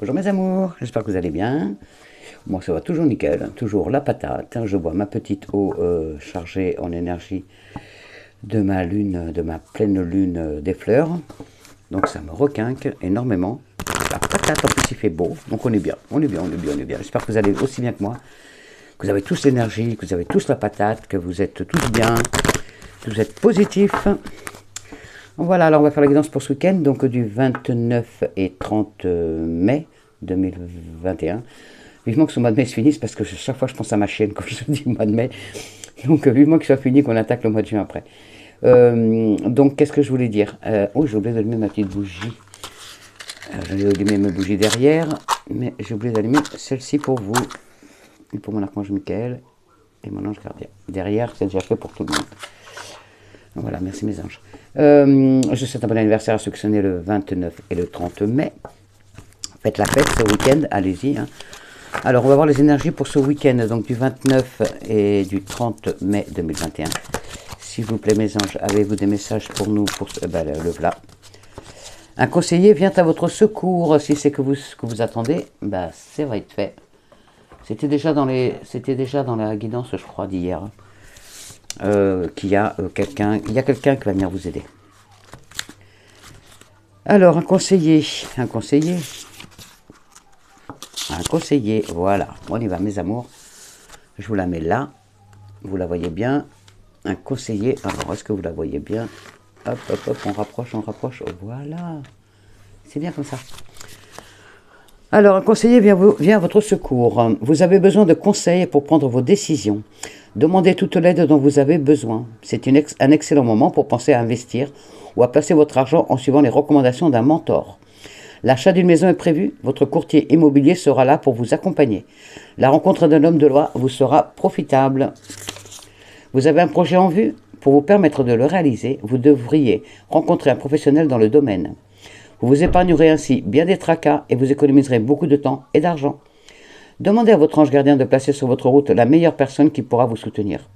Bonjour mes amours, j'espère que vous allez bien. Moi ça va toujours nickel, toujours la patate. Je bois ma petite eau chargée en énergie de ma lune, de ma pleine lune des fleurs. Donc ça me requinque énormément. La patate, en plus il fait beau, donc on est bien, on est bien, on est bien, on est bien. J'espère que vous allez aussi bien que moi, que vous avez tous l'énergie, que vous avez tous la patate, que vous êtes tous bien, que vous êtes positifs. Voilà, alors on va faire la guidance pour ce week-end, donc du 29 et 30 mai 2021. Vivement que ce mois de mai se finisse, parce que chaque fois je pense à ma chienne quand je dis mois de mai. Donc vivement qu'il soit fini, qu'on attaque le mois de juin après. Donc qu'est-ce que je voulais dire? Oh, j'ai oublié d'allumer ma petite bougie. J'ai allumé mes bougies derrière, mais j'ai oublié d'allumer celle-ci pour vous, et pour mon archange Michael, et mon ange gardien. Derrière, c'est déjà fait pour tout le monde. Voilà, merci mes anges. Je souhaite un bon anniversaire à ceux qui sont nés le 29 et le 30 mai. Faites la fête ce week-end, allez-y. Hein. Alors, on va voir les énergies pour ce week-end, donc du 29 et du 30 mai 2021. S'il vous plaît, mes anges, avez-vous des messages pour nous pour le voilà. Un conseiller vient à votre secours. Si c'est que vous attendez, c'est va être fait. C'était déjà dans la guidance, je crois, d'hier. Qu'il y a quelqu'un qui va venir vous aider. Alors, un conseiller, voilà, on y va mes amours, je vous la mets là, vous la voyez bien, un conseiller, alors est-ce que vous la voyez bien, hop, hop, hop, on rapproche, voilà, c'est bien comme ça. Alors, un conseiller vient à votre secours. Vous avez besoin de conseils pour prendre vos décisions. Demandez toute l'aide dont vous avez besoin. C'est un excellent moment pour penser à investir ou à placer votre argent en suivant les recommandations d'un mentor. L'achat d'une maison est prévu. Votre courtier immobilier sera là pour vous accompagner. La rencontre d'un homme de loi vous sera profitable. Vous avez un projet en vue? Pour vous permettre de le réaliser, vous devriez rencontrer un professionnel dans le domaine. Vous vous épargnerez ainsi bien des tracas et vous économiserez beaucoup de temps et d'argent. Demandez à votre ange gardien de placer sur votre route la meilleure personne qui pourra vous soutenir.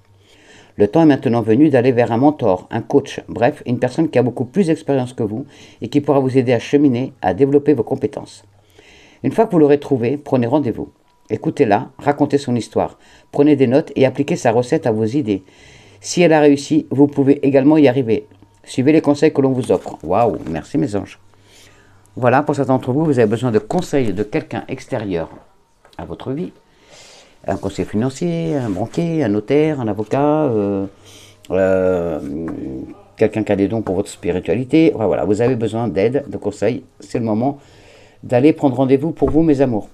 Le temps est maintenant venu d'aller vers un mentor, un coach, bref, une personne qui a beaucoup plus d'expérience que vous et qui pourra vous aider à cheminer, à développer vos compétences. Une fois que vous l'aurez trouvé, prenez rendez-vous. Écoutez-la, racontez son histoire, prenez des notes et appliquez sa recette à vos idées. Si elle a réussi, vous pouvez également y arriver. Suivez les conseils que l'on vous offre. Waouh, merci mes anges. Voilà, pour certains d'entre vous, vous avez besoin de conseils de quelqu'un extérieur à votre vie. Un conseiller financier, un banquier, un notaire, un avocat, quelqu'un qui a des dons pour votre spiritualité. Enfin, voilà, vous avez besoin d'aide, de conseils. C'est le moment d'aller prendre rendez-vous pour vous, mes amours.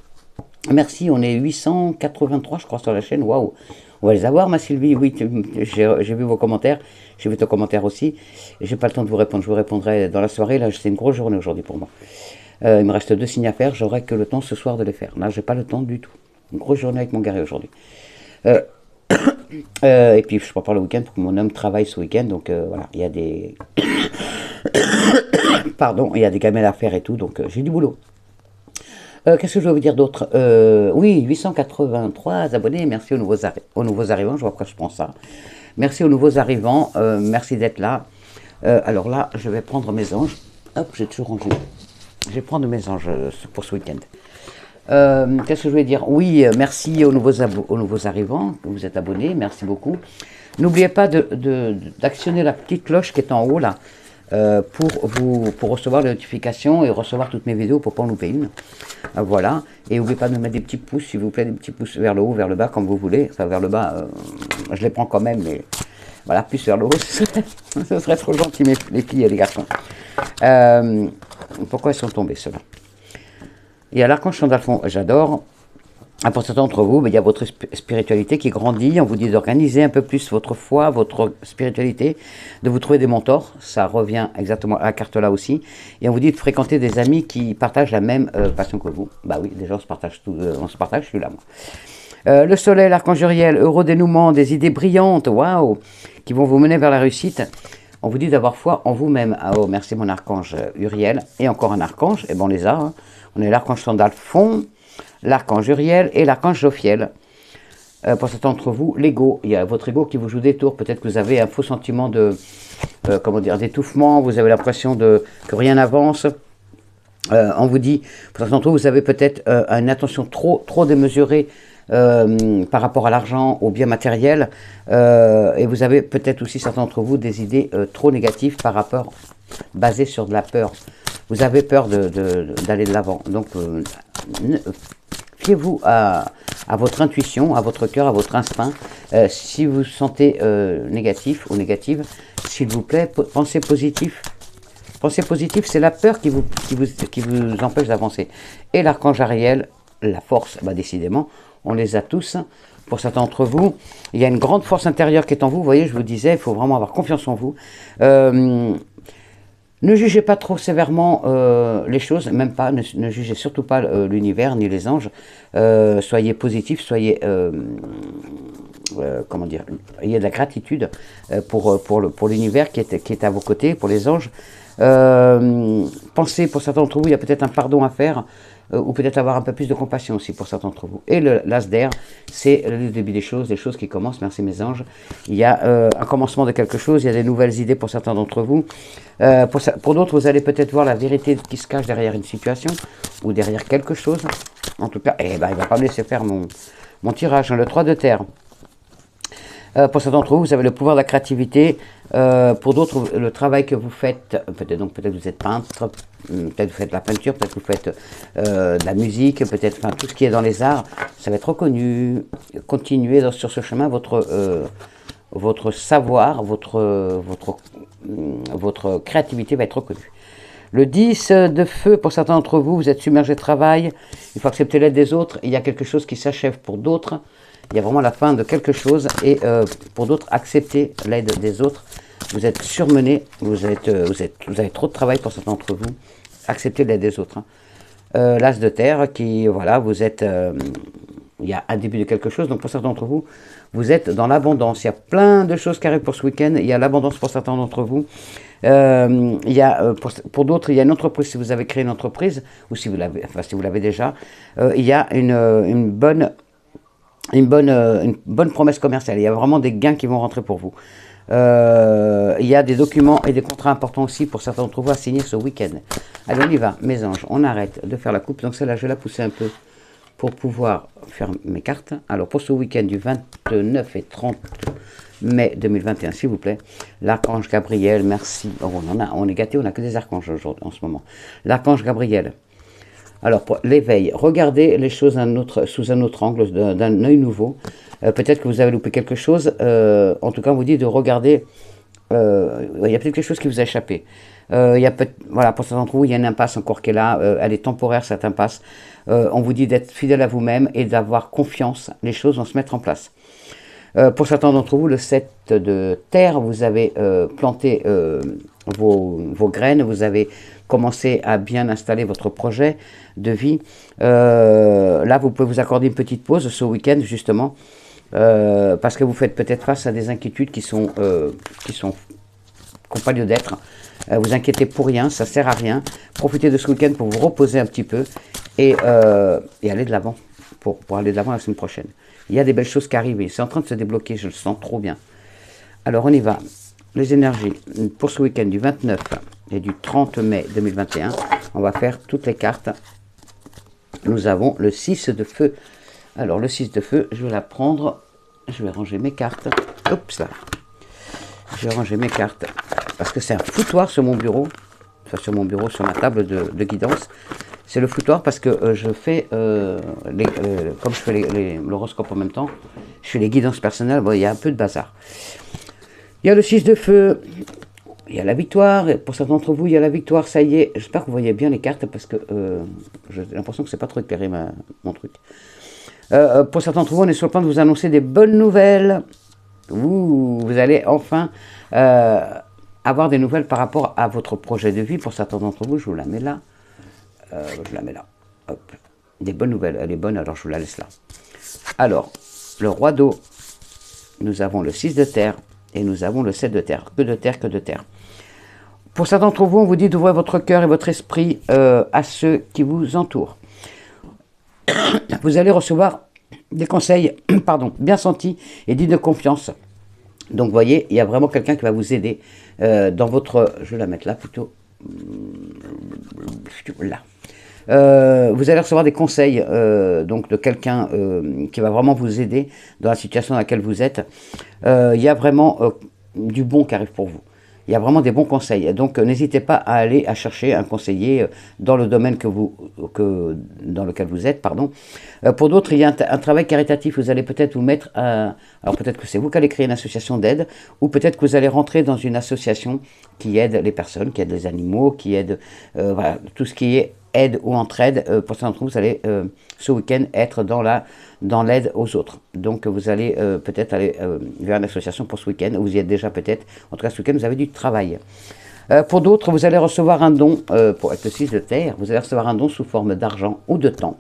Merci, on est 883, je crois, sur la chaîne. Waouh! On va les avoir, ma Sylvie. Oui, j'ai vu vos commentaires. J'ai vu ton commentaire aussi. J'ai pas le temps de vous répondre. Je vous répondrai dans la soirée. Là, c'est une grosse journée aujourd'hui pour moi. Il me reste 2 signes à faire. J'aurai que le temps ce soir de les faire. Là, j'ai pas le temps du tout. Une grosse journée avec mon guerrier aujourd'hui. Et puis, je prépare le week-end pour que mon homme travaille ce week-end. Donc, voilà, il y a des... Pardon, il y a des gamelles à faire et tout. Donc, j'ai du boulot. Qu'est-ce que je vais vous dire d'autre? Oui, 883 abonnés. Merci aux nouveaux arrivants. Je vois pourquoi je prends ça. Merci aux nouveaux arrivants. Merci d'être là. Alors là, je vais prendre mes anges. Hop, j'ai toujours rangé. Je vais prendre mes anges pour ce week-end. Qu'est-ce que je voulais dire? Oui, merci aux nouveaux arrivants. Vous êtes abonnés. Merci beaucoup. N'oubliez pas d'actionner la petite cloche qui est en haut là. Pour recevoir les notifications et recevoir toutes mes vidéos pour ne pas en louper une. Voilà. Et n'oubliez pas de me mettre des petits pouces, s'il vous plaît, des petits pouces vers le haut, vers le bas, comme vous voulez. Enfin, vers le bas, je les prends quand même, mais voilà, plus vers le haut, ce serait trop gentil, les filles et les garçons. Pourquoi ils sont tombés, ceux-là? Il y a l'archange Sandalphon, j'adore. Pour certains d'entre vous, il y a votre spiritualité qui grandit. On vous dit d'organiser un peu plus votre foi, votre spiritualité, de vous trouver des mentors. Ça revient exactement à la carte là aussi. Et on vous dit de fréquenter des amis qui partagent la même passion que vous. Bah oui, déjà on se partage tout, je suis là moi. Le soleil, l'archange Uriel, heureux dénouement, des idées brillantes, waouh, qui vont vous mener vers la réussite. On vous dit d'avoir foi en vous-même. Ah, oh, merci mon archange Uriel. Et encore un archange, et ben on les a. Hein. On a l'archange Sandalphon, l'archange Uriel et l'archange Jophiel. Pour certains d'entre vous, l'ego, il y a votre ego qui vous joue des tours. Peut-être que vous avez un faux sentiment d'étouffement, vous avez l'impression que rien n'avance. On vous dit, pour certains d'entre vous, vous avez peut-être une attention trop démesurée par rapport à l'argent, aux biens matériels, et vous avez peut-être aussi certains d'entre vous des idées trop négatives par rapport, basées sur de la peur. Vous avez peur d'aller de l'avant. Donc, fiez-vous à votre intuition, à votre cœur, à votre instinct. Si vous vous sentez négatif ou négative, s'il vous plaît, pensez positif. Pensez positif, c'est la peur qui vous empêche d'avancer. Et l'archange Ariel, la force, bah décidément, on les a tous. Pour certains d'entre vous, il y a une grande force intérieure qui est en vous. Vous voyez, je vous disais, il faut vraiment avoir confiance en vous. Ne jugez pas trop sévèrement les choses, même pas, ne jugez surtout pas l'univers ni les anges. Soyez positif, soyez, comment dire, ayez de la gratitude pour l'univers qui est à vos côtés, pour les anges. Pensez, pour certains d'entre vous, il y a peut-être un pardon à faire, ou peut-être avoir un peu plus de compassion aussi pour certains d'entre vous. Et l'as d'air, c'est le début des choses qui commencent, merci mes anges. Il y a un commencement de quelque chose, il y a des nouvelles idées pour certains d'entre vous. Pour d'autres, vous allez peut-être voir la vérité qui se cache derrière une situation, ou derrière quelque chose. En tout cas, il ne va pas me laisser faire mon tirage, hein, le 3 de terre. Pour certains d'entre vous, vous avez le pouvoir de la créativité. Pour d'autres, le travail que vous faites, peut-être vous êtes peintre, peut-être vous faites de la peinture, peut-être vous faites de la musique, peut-être tout ce qui est dans les arts, ça va être reconnu. Continuez sur ce chemin, votre savoir, votre créativité va être reconnue. Le 10 de feu, pour certains d'entre vous, vous êtes submergé de travail, il faut accepter l'aide des autres, il y a quelque chose qui s'achève pour d'autres. Il y a vraiment la fin de quelque chose et pour d'autres, acceptez l'aide des autres. Vous êtes surmené, vous avez trop de travail pour certains d'entre vous. Acceptez l'aide des autres. Hein. L'as de terre qui, voilà, vous êtes, il y a un début de quelque chose. Donc pour certains d'entre vous, vous êtes dans l'abondance. Il y a plein de choses qui arrivent pour ce week-end. Il y a l'abondance pour certains d'entre vous. Il y a, pour d'autres, il y a une entreprise, si vous avez créé une entreprise, ou si vous l'avez déjà, il y a une bonne promesse commerciale. Il y a vraiment des gains qui vont rentrer pour vous. Il y a des documents et des contrats importants aussi pour certains d'entre vous à signer ce week-end. Allez, on y va, mes anges. On arrête de faire la coupe. Donc celle-là, je vais la pousser un peu pour pouvoir faire mes cartes. Alors pour ce week-end du 29 et 30 mai 2021, s'il vous plaît, l'archange Gabriel, merci. Oh, on est gâtés, on n'a que des archanges aujourd'hui, en ce moment. L'archange Gabriel. Alors, pour l'éveil, regardez les choses sous un autre angle, d'un œil nouveau. Peut-être que vous avez loupé quelque chose. En tout cas, on vous dit de regarder. Il y a peut-être quelque chose qui vous a échappé. Voilà, pour certains d'entre vous, il y a une impasse encore qui est là. Elle est temporaire, cette impasse. On vous dit d'être fidèle à vous-même et d'avoir confiance. Les choses vont se mettre en place. Pour certains d'entre vous, le 7 de terre, vous avez planté vos graines, vous avez commencé à bien installer votre projet de vie. Là, vous pouvez vous accorder une petite pause ce week-end, justement, parce que vous faites peut-être face à des inquiétudes qui n'ont pas lieu d'être. Vous inquiétez pour rien, ça sert à rien. Profitez de ce week-end pour vous reposer un petit peu et aller de l'avant, pour aller de l'avant la semaine prochaine. Il y a des belles choses qui arrivent, c'est en train de se débloquer, je le sens trop bien. Alors on y va. Les énergies pour ce week-end du 29 et du 30 mai 2021, on va faire toutes les cartes. Nous avons le 6 de feu. Alors le 6 de feu, je vais la prendre, je vais ranger mes cartes. Oups là. Je vais ranger mes cartes parce que c'est un foutoir sur mon bureau, sur ma table de guidance. C'est le foutoir parce que je fais, comme je fais l'horoscope en même temps, je fais les guidances personnelles, bon, il y a un peu de bazar. Il y a le 6 de feu, il y a la victoire, et pour certains d'entre vous, il y a la victoire, ça y est. J'espère que vous voyez bien les cartes parce que j'ai l'impression que c'est pas trop éclairé mon truc. Pour certains d'entre vous, on est sur le point de vous annoncer des bonnes nouvelles. Vous allez enfin avoir des nouvelles par rapport à votre projet de vie. Pour certains d'entre vous, je vous la mets là. Je la mets là. Hop. Des bonnes nouvelles. Elle est bonne, alors je vous la laisse là. Alors, le roi d'eau, nous avons le 6 de terre et nous avons le 7 de terre. Que de terre, que de terre. Pour certains d'entre vous, on vous dit d'ouvrir votre cœur et votre esprit à ceux qui vous entourent. Vous allez recevoir des conseils bien sentis et dignes de confiance. Donc, vous voyez, il y a vraiment quelqu'un qui va vous aider dans votre... Je vais la mettre là plutôt. là. Vous allez recevoir des conseils donc de quelqu'un qui va vraiment vous aider dans la situation dans laquelle vous êtes. Il y a vraiment du bon qui arrive pour vous. Il y a vraiment des bons conseils. Donc n'hésitez pas à aller à chercher un conseiller dans le domaine dans lequel vous êtes. Pardon. Pour d'autres, il y a un travail caritatif. Vous allez peut-être vous mettre à... Alors peut-être que c'est vous qui allez créer une association d'aide, ou peut-être que vous allez rentrer dans une association qui aide les personnes, qui aide les animaux, qui aide voilà, tout ce qui est aide ou entraide. Pour certains d'entre vous, vous allez ce week-end être dans l'aide aux autres. Donc vous allez peut-être aller vers une association pour ce week-end, vous y êtes déjà peut-être. En tout cas, ce week-end, vous avez du travail. Pour d'autres, vous allez recevoir un don, pour être le 6 de terre, vous allez recevoir un don sous forme d'argent ou de temps.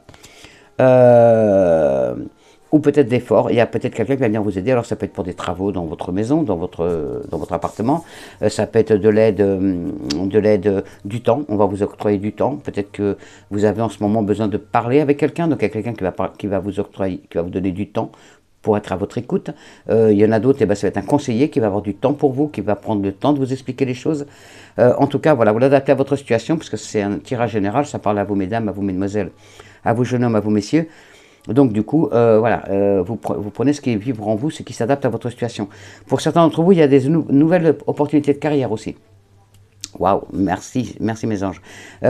Ou peut-être d'efforts. Il y a peut-être quelqu'un qui va venir vous aider. Alors ça peut être pour des travaux dans votre maison, dans votre appartement. Ça peut être de l'aide du temps. On va vous octroyer du temps. Peut-être que vous avez en ce moment besoin de parler avec quelqu'un. Donc il y a quelqu'un qui va vous octroyer, qui va vous donner du temps pour être à votre écoute. Il y en a d'autres, ça va être un conseiller qui va avoir du temps pour vous, qui va prendre le temps de vous expliquer les choses. En tout cas, voilà, vous l'adaptez à votre situation, parce que c'est un tirage général, ça parle à vous mesdames, à vous mesdemoiselles, à vous jeunes hommes, à vous messieurs. Donc du coup, voilà, vous prenez ce qui vibre en vous, ce qui s'adapte à votre situation. Pour certains d'entre vous, il y a des nouvelles opportunités de carrière aussi. Waouh, merci mes anges.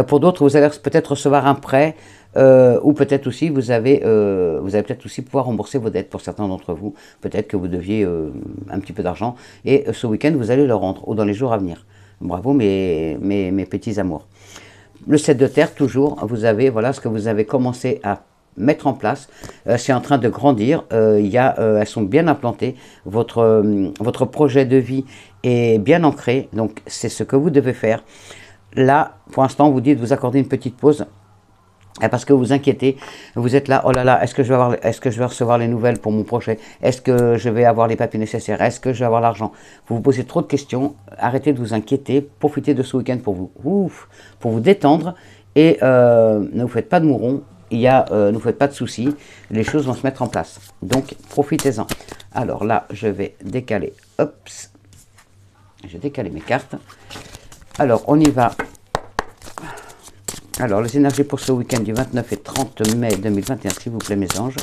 Pour d'autres, vous allez peut-être recevoir un prêt, ou peut-être aussi, vous allez peut-être aussi pouvoir rembourser vos dettes pour certains d'entre vous. Peut-être que vous deviez un petit peu d'argent, et ce week-end, vous allez le rendre, ou dans les jours à venir. Bravo mes petits amours. Le 7 de terre, toujours, vous avez, voilà ce que vous avez commencé à mettre en place, c'est en train de grandir, elles sont bien implantées, votre projet de vie est bien ancré, donc c'est ce que vous devez faire. Là, pour l'instant, vous dites, vous accordez une petite pause, parce que vous vous inquiétez, vous êtes là, oh là là, est-ce que je vais recevoir les nouvelles pour mon projet? Est-ce que je vais avoir les papiers nécessaires? Est-ce que je vais avoir l'argent? Vous vous posez trop de questions, arrêtez de vous inquiéter, profitez de ce week-end pour vous détendre, et ne vous faites pas de mourons. Ne vous faites pas de soucis, les choses vont se mettre en place. Donc, profitez-en. Alors là, je vais décaler. Hop. J'ai décalé mes cartes. Alors, on y va. Alors, les énergies pour ce week-end du 29 et 30 mai 2021, s'il vous plaît, mes anges.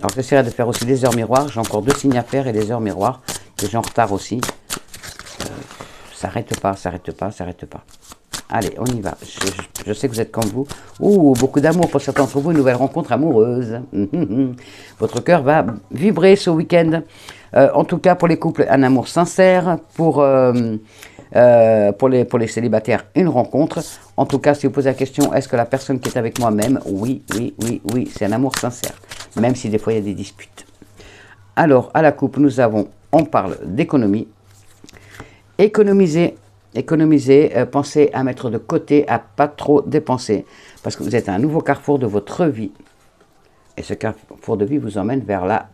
Alors, j'essaierai de faire aussi les heures miroirs. J'ai encore 2 signes à faire et les heures miroirs, que j'ai en retard aussi. Ça n'arrête pas, ça n'arrête pas, ça n'arrête pas. Allez, on y va. Je sais que vous êtes comme vous. Ouh, beaucoup d'amour pour certains d'entre vous, une nouvelle rencontre amoureuse. Votre cœur va vibrer ce week-end. En tout cas, pour les couples, un amour sincère. Pour les célibataires, une rencontre. En tout cas, si vous posez la question, est-ce que la personne qui est avec moi m'aime? Oui, c'est un amour sincère. Même si des fois, il y a des disputes. Alors, à la coupe, on parle d'économie. Économisez, pensez à mettre de côté, à pas trop dépenser, parce que vous êtes à un nouveau carrefour de votre vie. Et ce carrefour de vie vous emmène vers la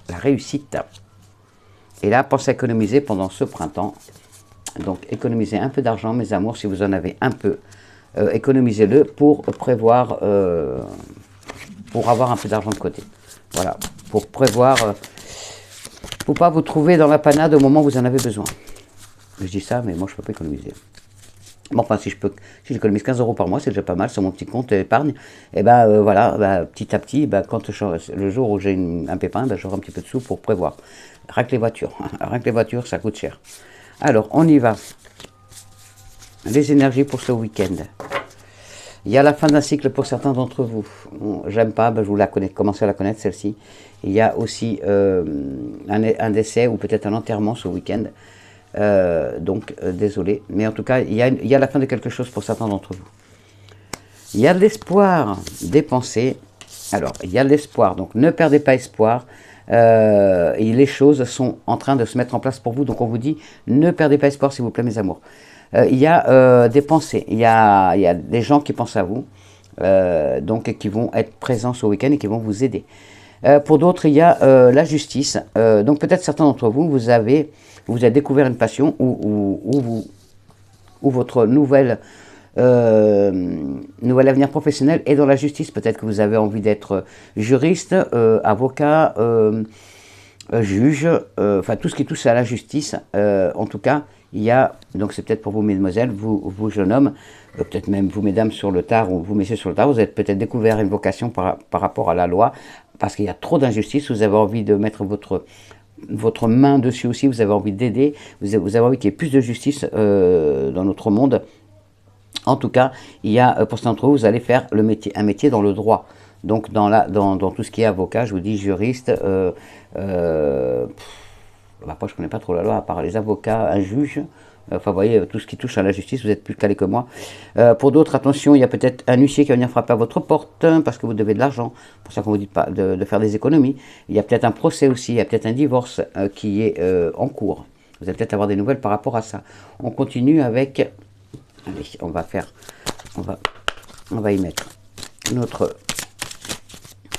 réussite. Et là, pensez à économiser pendant ce printemps. Donc, économisez un peu d'argent, mes amours, si vous en avez un peu. Économisez-le pour prévoir, pour avoir un peu d'argent de côté. Voilà, pour prévoir, pour pas vous trouver dans la panade au moment où vous en avez besoin. Je dis ça, mais moi, je ne peux pas économiser. Bon, enfin, si j'économise 15 € par mois, c'est déjà pas mal sur mon petit compte épargne. Et ben voilà, petit à petit, quand le jour où j'ai un pépin, j'aurai un petit peu de sous pour prévoir. Rien que les voitures. Rien que les voitures, ça coûte cher. Alors, on y va. Les énergies pour ce week-end. Il y a la fin d'un cycle pour certains d'entre vous. J'aime pas, je vous la connais, commencez à la connaître, celle-ci. Il y a aussi un décès ou peut-être un enterrement ce week-end. Désolé, mais en tout cas, il y a la fin de quelque chose pour certains d'entre vous. Il y a de l'espoir, dépensé. Alors, il y a de l'espoir, donc ne perdez pas espoir. Et les choses sont en train de se mettre en place pour vous, donc on vous dit, ne perdez pas espoir, s'il vous plaît, mes amours. Il y a des pensées, il y a des gens qui pensent à vous, donc qui vont être présents ce week-end et qui vont vous aider. Pour d'autres, il y a la justice. Donc peut-être certains d'entre vous, vous avez découvert une passion ou votre nouvel avenir professionnel est dans la justice. Peut-être que vous avez envie d'être juriste, avocat, juge, enfin tout ce qui touche à la justice. En tout cas, il y a, donc c'est peut-être pour vous mesdemoiselles, vous jeunes hommes, peut-être même vous mesdames sur le tard, ou vous messieurs sur le tard, vous avez peut-être découvert une vocation par rapport à la loi, parce qu'il y a trop d'injustice, vous avez envie de mettre votre main dessus aussi, vous avez envie d'aider, vous avez envie qu'il y ait plus de justice dans notre monde. En tout cas, il y a, pour certains d'entre vous, vous allez faire un métier dans le droit. Donc dans tout ce qui est avocat, je vous dis juriste, après je ne connais pas trop la loi, à part les avocats, un juge, enfin vous voyez, tout ce qui touche à la justice, vous êtes plus calé que moi. Pour d'autres, attention, il y a peut-être un huissier qui va venir frapper à votre porte, parce que vous devez de l'argent, pour ça qu'on vous dit pas de faire des économies. Il y a peut-être un procès aussi, il y a peut-être un divorce qui est en cours. Vous allez peut-être avoir des nouvelles par rapport à ça. On continue avec, allez, on va y mettre notre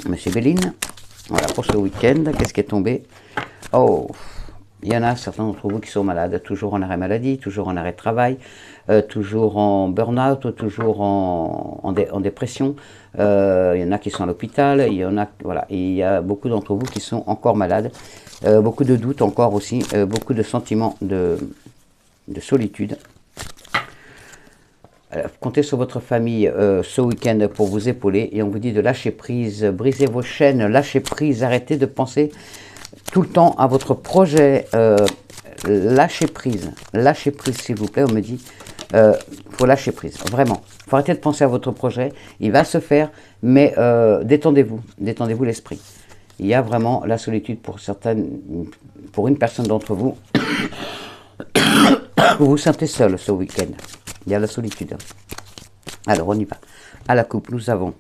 Monsieur Béline. Voilà, pour ce week-end, qu'est-ce qui est tombé? Oh, il y en a certains d'entre vous qui sont malades, toujours en arrêt maladie, toujours en arrêt de travail, toujours en burn-out, toujours en dépression. Il y en a qui sont à l'hôpital, il y en a, voilà, et il y a beaucoup d'entre vous qui sont encore malades. Beaucoup de doutes encore aussi, beaucoup de sentiments de solitude. Comptez sur votre famille ce week-end pour vous épauler et on vous dit de lâcher prise, brisez vos chaînes, lâchez prise, arrêtez de penser tout le temps à votre projet, lâchez prise s'il vous plaît, on me dit, faut lâcher prise, vraiment, faut arrêter de penser à votre projet, il va se faire, mais détendez-vous l'esprit. Il y a vraiment la solitude pour une personne d'entre vous, vous vous sentez seul ce week-end. Il y a la solitude. Alors, on y va. À la coupe, nous avons...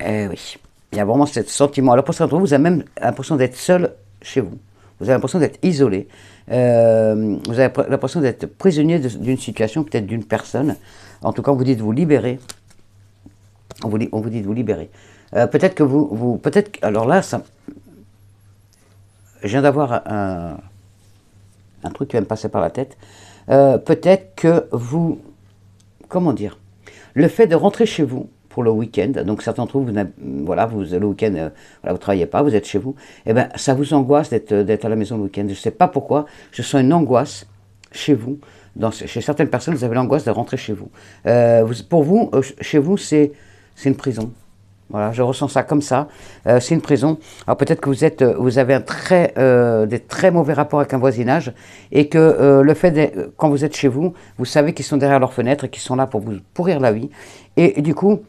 Eh oui, il y a vraiment ce sentiment. Alors, pour certains d'entre vous, vous avez même l'impression d'être seul chez vous. Vous avez l'impression d'être isolé. Vous avez l'impression d'être prisonnier d'une situation, peut-être d'une personne. En tout cas, on vous dit de vous libérer. On vous dit de vous libérer. Peut-être que peut-être... Alors là, je viens d'avoir un truc qui va me passer par la tête. Peut-être que vous, comment dire, le fait de rentrer chez vous pour le week-end, donc certains d'entre vous, voilà, le week-end, voilà, vous ne travaillez pas, vous êtes chez vous, et bien ça vous angoisse d'être à la maison le week-end. Je ne sais pas pourquoi, je sens une angoisse chez vous, chez certaines personnes, vous avez l'angoisse de rentrer chez vous. Pour vous, chez vous, c'est une prison. Voilà, je ressens ça comme ça. C'est une prison. Alors peut-être que vous avez des très mauvais rapports avec un voisinage et que le fait quand vous êtes chez vous, vous savez qu'ils sont derrière leurs fenêtres et qu'ils sont là pour vous pourrir la vie. Et du coup,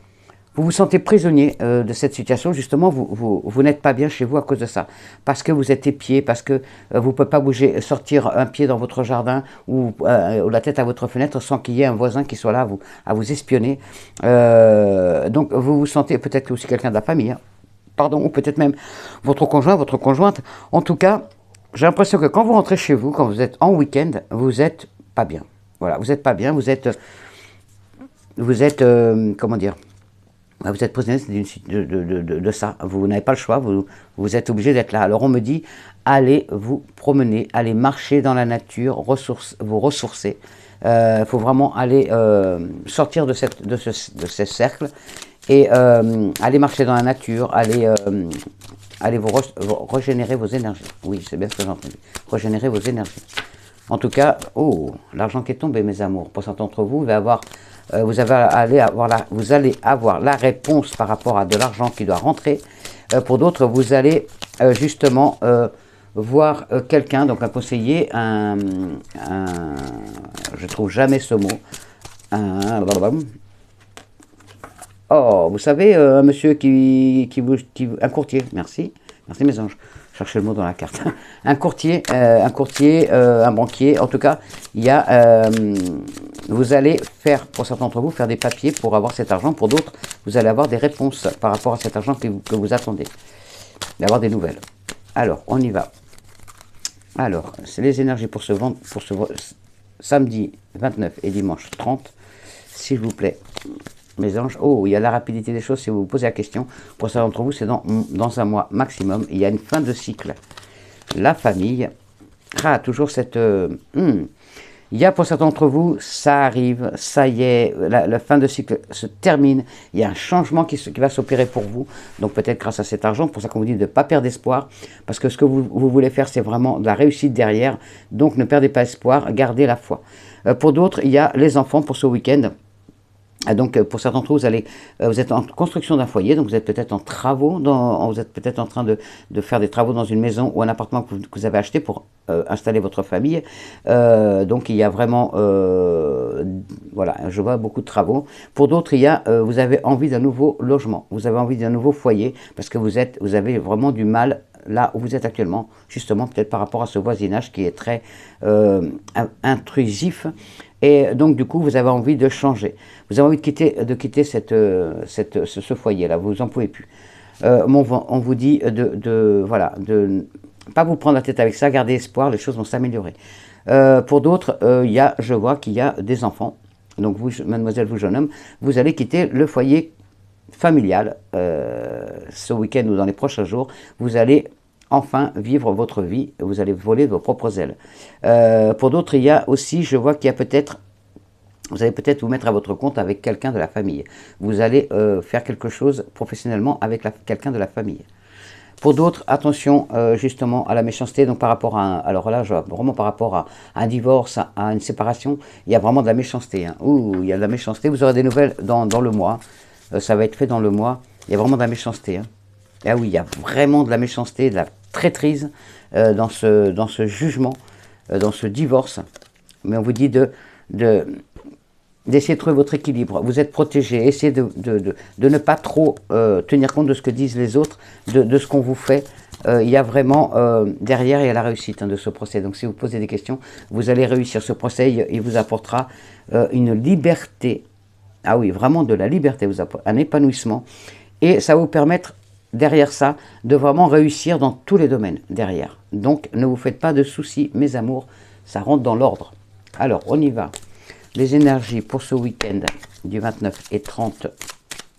vous vous sentez prisonnier de cette situation. Justement, vous n'êtes pas bien chez vous à cause de ça. Parce que vous êtes épié, parce que vous ne pouvez pas bouger, sortir un pied dans votre jardin ou la tête à votre fenêtre sans qu'il y ait un voisin qui soit là à vous espionner. Donc, vous vous sentez peut-être aussi quelqu'un de la famille, hein, pardon, ou peut-être même votre conjoint, votre conjointe. En tout cas, j'ai l'impression que quand vous rentrez chez vous, quand vous êtes en week-end, vous n'êtes pas bien. Voilà, vous n'êtes pas bien, vous êtes comment dire, vous êtes prisonnier de ça, vous n'avez pas le choix, vous êtes obligé d'être là. Alors on me dit, allez vous promener, allez marcher dans la nature, vous ressourcer. Il faut vraiment aller sortir de ce cercle et aller marcher dans la nature, aller vous régénérer vos énergies. Oui, c'est bien ce que j'ai entendu, régénérer vos énergies. En tout cas, oh, l'argent qui est tombé, mes amours. Pour certains d'entre vous, vous allez avoir la réponse par rapport à de l'argent qui doit rentrer. Pour d'autres, vous allez justement voir quelqu'un, donc un conseiller, je trouve jamais ce mot, oh, vous savez, un monsieur un courtier, merci mes anges. Cherchez le mot dans la carte. Un courtier, un banquier, en tout cas, vous allez faire, pour certains d'entre vous, faire des papiers pour avoir cet argent. Pour d'autres, vous allez avoir des réponses par rapport à cet argent que vous attendez. D'avoir des nouvelles. Alors, on y va. Alors, c'est les énergies pour ce samedi 29 et dimanche 30. S'il vous plaît, mes anges. Oh, il y a la rapidité des choses si vous vous posez la question. Pour certains d'entre vous, c'est dans un mois maximum. Il y a une fin de cycle. La famille. Ah, toujours cette... Il Il y a pour certains d'entre vous, ça arrive, ça y est, la fin de cycle se termine, il y a un changement qui va s'opérer pour vous, donc peut-être grâce à cet argent, pour ça qu'on vous dit de ne pas perdre espoir, parce que ce que vous voulez faire, c'est vraiment de la réussite derrière, donc ne perdez pas espoir, gardez la foi. Pour d'autres, il y a les enfants pour ce week-end. Donc pour certains d'entre vous, vous êtes en construction d'un foyer, donc vous êtes peut-être en travaux, vous êtes peut-être en train de faire des travaux dans une maison ou un appartement que vous avez acheté pour installer votre famille. Donc il y a vraiment, voilà, je vois beaucoup de travaux. Pour d'autres, vous avez envie d'un nouveau logement, vous avez envie d'un nouveau foyer, parce que vous avez vraiment du mal là où vous êtes actuellement, justement peut-être par rapport à ce voisinage qui est très intrusif. Et donc, du coup, vous avez envie de changer. Vous avez envie de quitter ce foyer-là. Vous n'en pouvez plus. On vous dit voilà, de ne pas vous prendre la tête avec ça. Gardez espoir, les choses vont s'améliorer. Pour d'autres, je vois qu'il y a des enfants. Donc, vous, mademoiselle, vous, jeune homme, vous allez quitter le foyer familial ce week-end ou dans les prochains jours. Vous allez enfin vivre votre vie, vous allez voler de vos propres ailes. Pour d'autres, il y a aussi, je vois qu'il y a peut-être, vous allez peut-être vous mettre à votre compte avec quelqu'un de la famille. Vous allez faire quelque chose professionnellement avec quelqu'un de la famille. Pour d'autres, attention justement à la méchanceté, donc par rapport à, alors là, vraiment par rapport à un divorce, à une séparation, il y a vraiment de la méchanceté. Hein. Ouh, il y a de la méchanceté, vous aurez des nouvelles dans le mois, ça va être fait dans le mois, il y a vraiment de la méchanceté. Hein. Ah oui, il y a vraiment de la méchanceté, de la traîtrise dans ce jugement, dans ce divorce. Mais on vous dit d'essayer de trouver votre équilibre. Vous êtes protégé, essayez de ne pas trop tenir compte de ce que disent les autres, de ce qu'on vous fait. Il y a vraiment, derrière, il y a la réussite de ce procès. Donc si vous posez des questions, vous allez réussir. Ce procès, il vous apportera une liberté. Ah oui, vraiment de la liberté, un épanouissement. Et ça va vous permettre, derrière ça, de vraiment réussir dans tous les domaines derrière. Donc, ne vous faites pas de soucis, mes amours, ça rentre dans l'ordre. Alors, on y va. Les énergies pour ce week-end du 29 et 30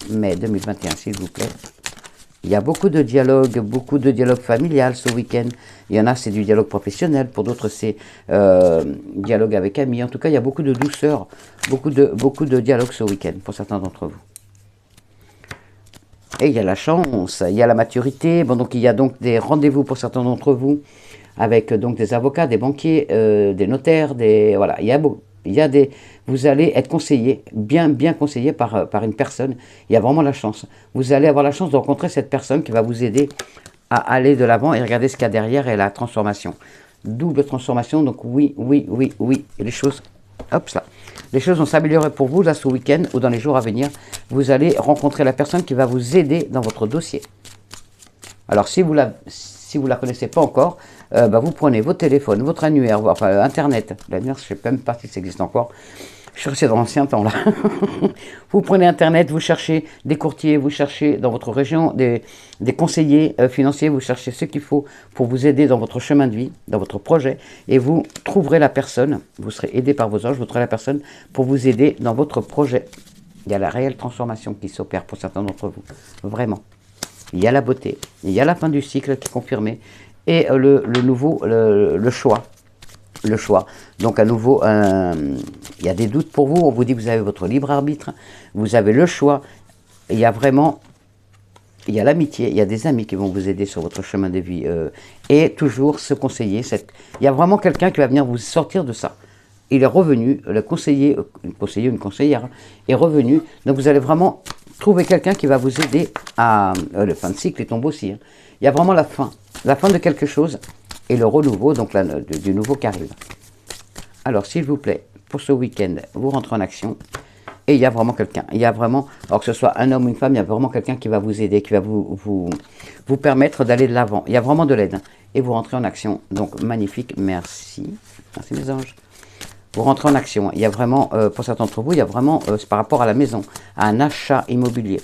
mai 2021, s'il vous plaît. Il y a beaucoup de dialogue familial ce week-end. Il y en a, c'est du dialogue professionnel. Pour d'autres, c'est dialogue avec amis. En tout cas, il y a beaucoup de douceur, beaucoup de dialogue ce week-end pour certains d'entre vous. Et il y a la chance, il y a la maturité. Bon, donc il y a donc des rendez-vous pour certains d'entre vous avec donc des avocats, des banquiers, des notaires, voilà. Vous allez être conseillé, bien conseillé par une personne. Il y a vraiment la chance. Vous allez avoir la chance de rencontrer cette personne qui va vous aider à aller de l'avant et regarder ce qu'il y a derrière et la transformation. Double transformation, donc oui. Et les choses, hop là. Les choses vont s'améliorer pour vous là ce week-end ou dans les jours à venir. Vous allez rencontrer la personne qui va vous aider dans votre dossier. Alors si vous la connaissez pas encore, vous prenez votre téléphone, votre annuaire, enfin Internet. L'annuaire, je ne sais même pas si ça existe encore. Je suis resté dans l'ancien temps là. Vous prenez Internet, vous cherchez des courtiers, vous cherchez dans votre région des conseillers financiers, vous cherchez ce qu'il faut pour vous aider dans votre chemin de vie, dans votre projet, et vous trouverez la personne, vous serez aidé par vos anges, vous trouverez la personne pour vous aider dans votre projet. Il y a la réelle transformation qui s'opère pour certains d'entre vous, vraiment. Il y a la beauté, il y a la fin du cycle qui est confirmée, et le choix. Le choix. Donc à nouveau, il y a des doutes pour vous, on vous dit que vous avez votre libre arbitre, vous avez le choix, il y a l'amitié, il y a des amis qui vont vous aider sur votre chemin de vie, et toujours se conseiller, il y a vraiment quelqu'un qui va venir vous sortir de ça. Il est revenu, le conseiller, une conseillère est revenu, donc vous allez vraiment trouver quelqu'un qui va vous aider à... le fin de cycle tombe aussi, hein. Il y a vraiment la fin de quelque chose, et le renouveau, donc du nouveau qui arrive. Alors, s'il vous plaît, pour ce week-end, vous rentrez en action, et il y a vraiment quelqu'un. Il y a vraiment, alors que ce soit un homme ou une femme, il y a vraiment quelqu'un qui va vous aider, qui va vous permettre d'aller de l'avant. Il y a vraiment de l'aide, et vous rentrez en action. Donc, magnifique, merci. Merci mes anges. Vous rentrez en action. Il y a vraiment, pour certains d'entre vous, il y a vraiment, c'est par rapport à la maison, à un achat immobilier.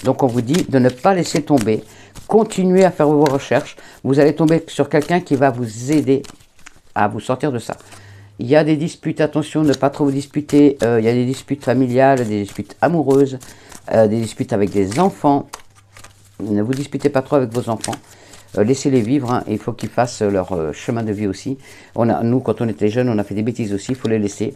Donc, on vous dit de ne pas laisser tomber. Continuez à faire vos recherches, vous allez tomber sur quelqu'un qui va vous aider à vous sortir de ça. Il y a des disputes, attention, ne pas trop vous disputer, il y a des disputes familiales, des disputes amoureuses, des disputes avec des enfants. Ne vous disputez pas trop avec vos enfants. laissez-les vivre, hein, il faut qu'ils fassent leur chemin de vie aussi. Nous, quand on était jeunes, on a fait des bêtises aussi, il faut les laisser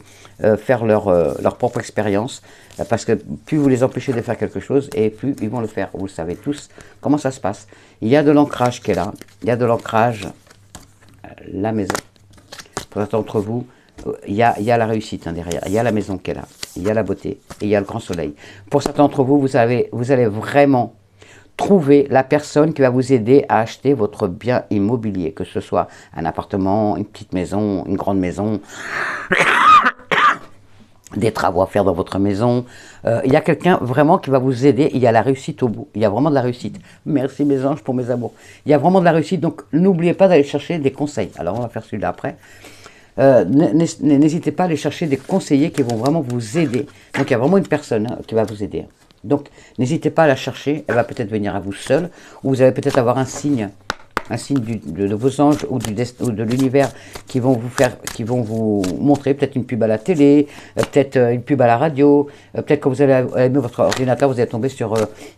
faire leur propre expérience, parce que plus vous les empêchez de faire quelque chose, et plus ils vont le faire. Vous le savez tous comment ça se passe. Il y a de l'ancrage qui est là, il y a de l'ancrage, la maison. Pour certains d'entre vous, il y a la réussite hein, derrière, il y a la maison qui est là, il y a la beauté, et il y a le grand soleil. Pour certains d'entre vous, vous allez vraiment trouver la personne qui va vous aider à acheter votre bien immobilier, que ce soit un appartement, une petite maison, une grande maison, des travaux à faire dans votre maison. Il y a quelqu'un vraiment qui va vous aider, il y a la réussite au bout, il y a vraiment de la réussite. Merci mes anges pour mes amours. Il y a vraiment de la réussite, donc n'oubliez pas d'aller chercher des conseils. Alors on va faire celui-là après. N'hésitez pas à aller chercher des conseillers qui vont vraiment vous aider. Donc il y a vraiment une personne hein, qui va vous aider. Donc n'hésitez pas à la chercher, elle va peut-être venir à vous seule, ou vous allez peut-être avoir un signe de vos anges ou de l'univers qui vont vous montrer peut-être une pub à la télé, peut-être une pub à la radio, peut-être quand vous allez allumer votre ordinateur, vous allez tomber sur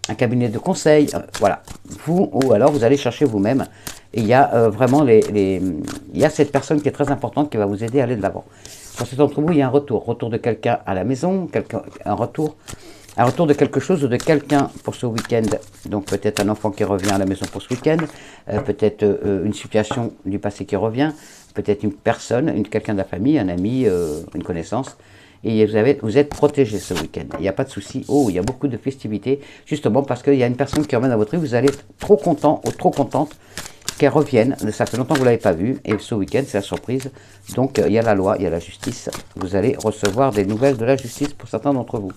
un cabinet de conseil, voilà. Ou alors vous allez chercher vous-même. Et il y a vraiment il y a cette personne qui est très importante qui va vous aider à aller de l'avant. Pour certains d'entre vous, il y a un retour de quelqu'un à la maison, un retour de quelque chose ou de quelqu'un pour ce week-end. Donc peut-être un enfant qui revient à la maison pour ce week-end, peut-être une situation du passé qui revient, peut-être une personne, quelqu'un de la famille, un ami, une connaissance. Et vous êtes protégé ce week-end. Il n'y a pas de souci. Oh, il y a beaucoup de festivités, justement parce qu'il y a une personne qui revient dans votre vie. Vous allez être trop content ou trop contente qu'elle revienne. Ça fait longtemps que vous ne l'avez pas vue. Et ce week-end, c'est la surprise. Donc il y a la loi, il y a la justice. Vous allez recevoir des nouvelles de la justice pour certains d'entre vous.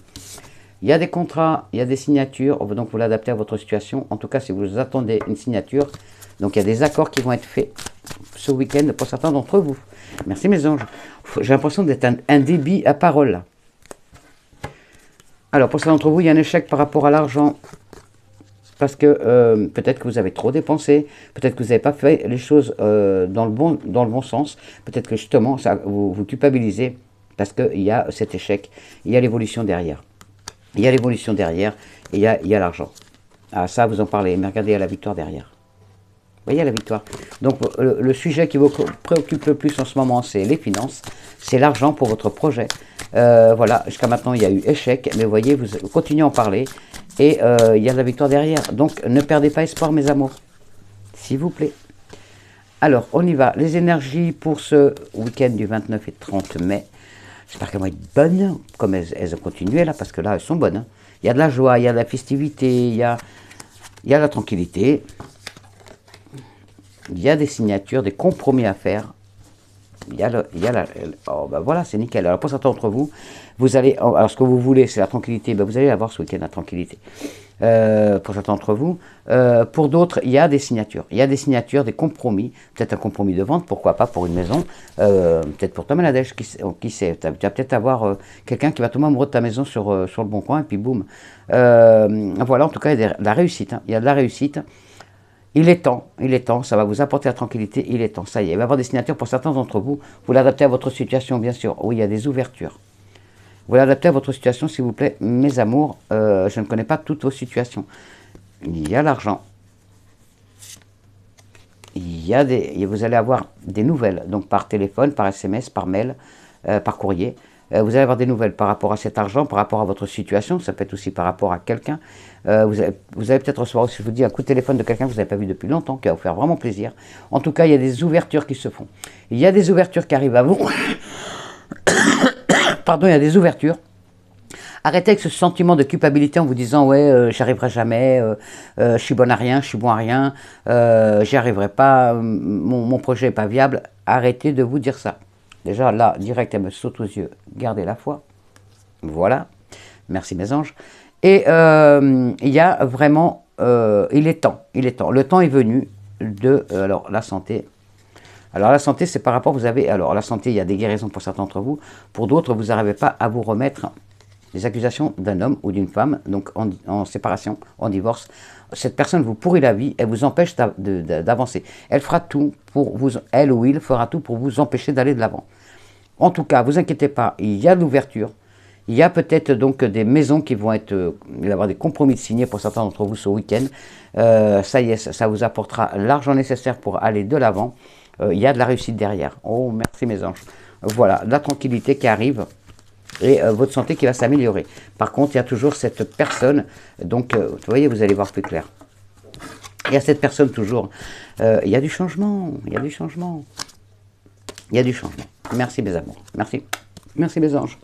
Il y a des contrats, il y a des signatures, donc vous l'adaptez à votre situation. En tout cas, si vous attendez une signature, donc il y a des accords qui vont être faits ce week-end pour certains d'entre vous. Merci mes anges. J'ai l'impression d'être un débit à parole là. Alors pour certains d'entre vous, il y a un échec par rapport à l'argent. Parce que peut-être que vous avez trop dépensé, peut-être que vous n'avez pas fait les choses dans le bon sens. Peut-être que justement, vous culpabilisez parce qu'il y a cet échec, il y a l'évolution derrière. Il y a l'évolution derrière et il y a l'argent. Ah, ça, vous en parlez, mais regardez, il y a la victoire derrière. Vous voyez la victoire. Donc, le sujet qui vous préoccupe le plus en ce moment, c'est les finances, c'est l'argent pour votre projet. Voilà, jusqu'à maintenant, il y a eu échec, mais vous voyez, vous continuez à en parler et il y a de la victoire derrière. Donc, ne perdez pas espoir, mes amours, s'il vous plaît. Alors, on y va. Les énergies pour ce week-end du 29 et 30 mai. J'espère qu'elles vont être bonnes, comme elles ont continué là, parce que là, elles sont bonnes. Hein. Il y a de la joie, il y a de la festivité, il y a la tranquillité. Il y a des signatures, des compromis à faire. Oh, ben voilà, c'est nickel. Alors pour certains d'entre vous, vous allez, alors ce que vous voulez, c'est la tranquillité. Ben vous allez avoir ce week-end la tranquillité. Pour certains d'entre vous. Pour d'autres, il y a des signatures. Il y a des signatures, des compromis. Peut-être un compromis de vente, pourquoi pas pour une maison. Peut-être pour Tom Nadège, qui sait. Tu vas peut-être avoir quelqu'un qui va tomber amoureux de ta maison sur le bon coin, et puis boum. Voilà, en tout cas, il y a de la réussite. Hein. Il y a de la réussite. Il est temps, ça va vous apporter la tranquillité, il est temps, ça y est. Il va y avoir des signatures pour certains d'entre vous. Vous l'adaptez à votre situation, bien sûr. Oui, il y a des ouvertures. Vous l'adaptez à votre situation, s'il vous plaît, mes amours. Je ne connais pas toutes vos situations. Il y a l'argent. Vous allez avoir des nouvelles, donc par téléphone, par SMS, par mail, par courrier. Vous allez avoir des nouvelles par rapport à cet argent, par rapport à votre situation. Ça peut être aussi par rapport à quelqu'un. Vous allez peut-être recevoir aussi, je vous dis, un coup de téléphone de quelqu'un que vous n'avez pas vu depuis longtemps, qui va vous faire vraiment plaisir. En tout cas, il y a des ouvertures qui se font. Il y a des ouvertures qui arrivent à vous. Pardon, il y a des ouvertures. Arrêtez avec ce sentiment de culpabilité en vous disant « ouais, j'y arriverai jamais, je suis bonne à rien, je suis bon à rien, j'y arriverai pas, mon projet n'est pas viable ». Arrêtez de vous dire ça. Déjà, là, direct, elle me saute aux yeux. Gardez la foi. Voilà. Merci, mes anges. Et il y a vraiment... il est temps. Le temps est venu de... alors, la santé. Alors, la santé, c'est par rapport... Vous avez... Alors, la santé, il y a des guérisons pour certains d'entre vous. Pour d'autres, vous n'arrivez pas à vous remettre des accusations d'un homme ou d'une femme, donc en séparation, en divorce. Cette personne vous pourrit la vie, elle vous empêche d'avancer. Elle fera tout pour vous... Elle ou il fera tout pour vous empêcher d'aller de l'avant. En tout cas, vous inquiétez pas, il y a de l'ouverture, Il y a peut-être donc des maisons qui vont être, il va y avoir des compromis de signés pour certains d'entre vous ce week-end. Ça y est, ça vous apportera l'argent nécessaire pour aller de l'avant. Il y a de la réussite derrière. Oh, merci mes anges. Voilà, la tranquillité qui arrive et votre santé qui va s'améliorer. Par contre, il y a toujours cette personne, donc vous voyez, vous allez voir plus clair. Il y a cette personne toujours. Il y a du changement, il y a du changement. Il y a du changement. Merci mes amours, merci. Merci mes anges.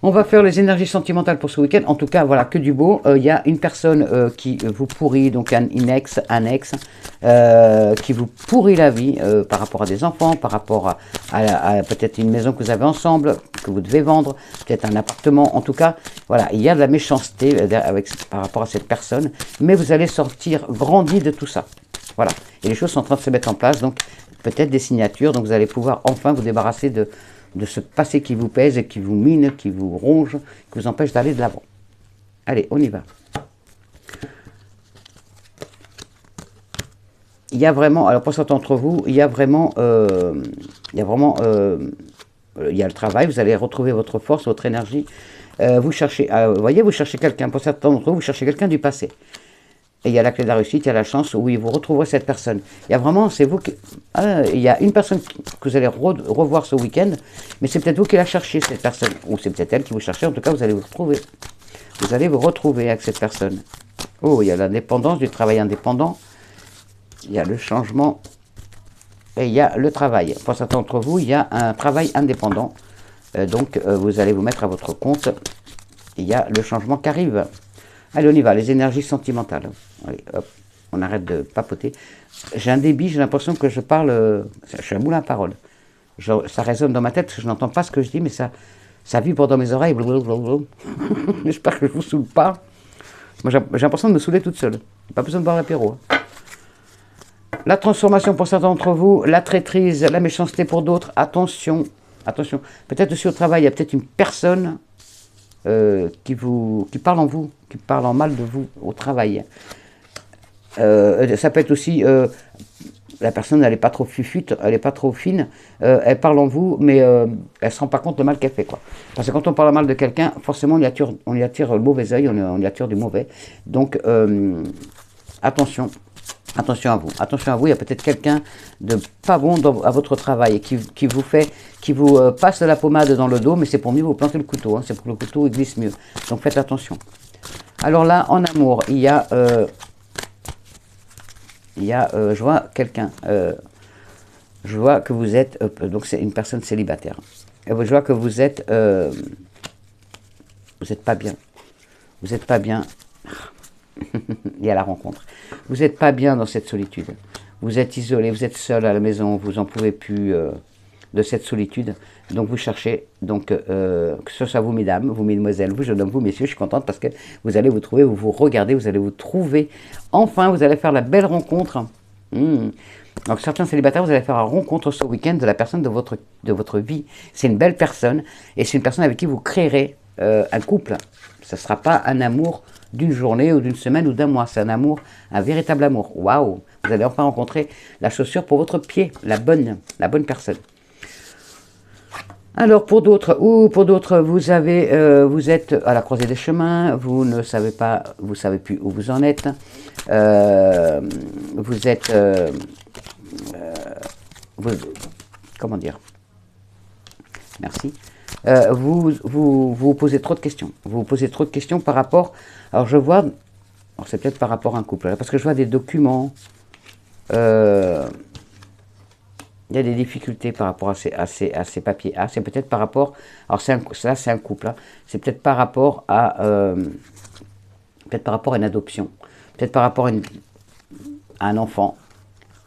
On va faire les énergies sentimentales pour ce week-end. En tout cas, voilà, que du beau. Il y a une personne qui vous pourrit, donc un ex, qui vous pourrit la vie par rapport à des enfants, par rapport à peut-être une maison que vous avez ensemble, que vous devez vendre, peut-être un appartement. En tout cas, voilà, il y a de la méchanceté par rapport à cette personne, mais vous allez sortir grandi de tout ça. Voilà, et les choses sont en train de se mettre en place, donc peut-être des signatures, donc vous allez pouvoir enfin vous débarrasser de ce passé qui vous pèse et qui vous mine, qui vous ronge, qui vous empêche d'aller de l'avant. Allez, on y va. Il y a vraiment, alors pour certains d'entre vous, il y a le travail, vous allez retrouver votre force, votre énergie. Vous cherchez, vous voyez, vous cherchez quelqu'un, pour certains d'entre vous, vous cherchez quelqu'un du passé. Et il y a la clé de la réussite, il y a la chance, oui, vous retrouverez cette personne. Il y a vraiment, c'est vous qui... il y a une personne que vous allez revoir ce week-end, mais c'est peut-être vous qui la cherchez, cette personne. Ou c'est peut-être elle qui vous cherchez, en tout cas, vous allez vous retrouver. Vous allez vous retrouver avec cette personne. Oh, il y a l'indépendance, du travail indépendant. Il y a le changement. Et il y a le travail. Pour certains d'entre vous, il y a un travail indépendant. Donc, vous allez vous mettre à votre compte. Il y a le changement qui arrive. Allez, on y va, les énergies sentimentales. Allez, hop, on arrête de papoter. J'ai un débit, j'ai l'impression que je parle... je suis un moulin à parole. Ça résonne dans ma tête, parce que je n'entends pas ce que je dis, mais ça vibre dans mes oreilles. J'espère que je ne vous saoule pas. Moi, j'ai l'impression de me saouler toute seule. Pas besoin de boire l'apéro. La transformation pour certains d'entre vous, la traîtrise, la méchanceté pour d'autres. Attention, attention. Peut-être aussi au travail, il y a peut-être une personne... qui parle en vous, qui parle en mal de vous au travail. Ça peut être aussi, la personne, elle n'est pas trop fufute, elle n'est pas trop fine, elle parle en vous, mais elle ne se rend pas compte du mal qu'elle fait, quoi. Parce que quand on parle mal de quelqu'un, forcément, on y attire le mauvais œil, on y attire du mauvais. Donc, attention. Attention à vous, il y a peut-être quelqu'un de pas bon à votre travail, qui vous passe de la pommade dans le dos, mais c'est pour mieux vous planter le couteau, hein, c'est pour que le couteau il glisse mieux. Donc faites attention. Alors là, en amour, il y a je vois quelqu'un, je vois que vous êtes, donc c'est une personne célibataire, et je vois que vous êtes pas bien, vous n'êtes pas bien. Il y a la rencontre. Vous n'êtes pas bien dans cette solitude. Vous êtes isolé, vous êtes seul à la maison, vous n'en pouvez plus de cette solitude. Donc vous cherchez, donc que ce soit vous mesdames, vous mesdemoiselles, vous jeunes hommes, vous messieurs, je suis contente parce que vous allez vous trouver, vous vous regardez, vous allez vous trouver. Enfin, vous allez faire la belle rencontre. Donc certains célibataires, vous allez faire la rencontre ce week-end de la personne de votre vie. C'est une belle personne et c'est une personne avec qui vous créerez un couple. Ce ne sera pas un amour d'une journée ou d'une semaine ou d'un mois. C'est un amour, un véritable amour. Waouh! Vous allez enfin rencontrer la chaussure pour votre pied, la bonne personne. Alors pour d'autres, vous êtes à la croisée des chemins, vous ne savez pas, vous savez plus où vous en êtes. Vous êtes, comment dire? Merci. Vous posez trop de questions. Vous posez trop de questions par rapport... Alors je vois... Alors c'est peut-être par rapport à un couple. Parce que je vois des documents. Il y a des difficultés par rapport à ces papiers. Ah, c'est peut-être par rapport... Alors là, c'est un couple. Hein. C'est peut-être par rapport à... peut-être par rapport à une adoption. Peut-être par rapport à un enfant.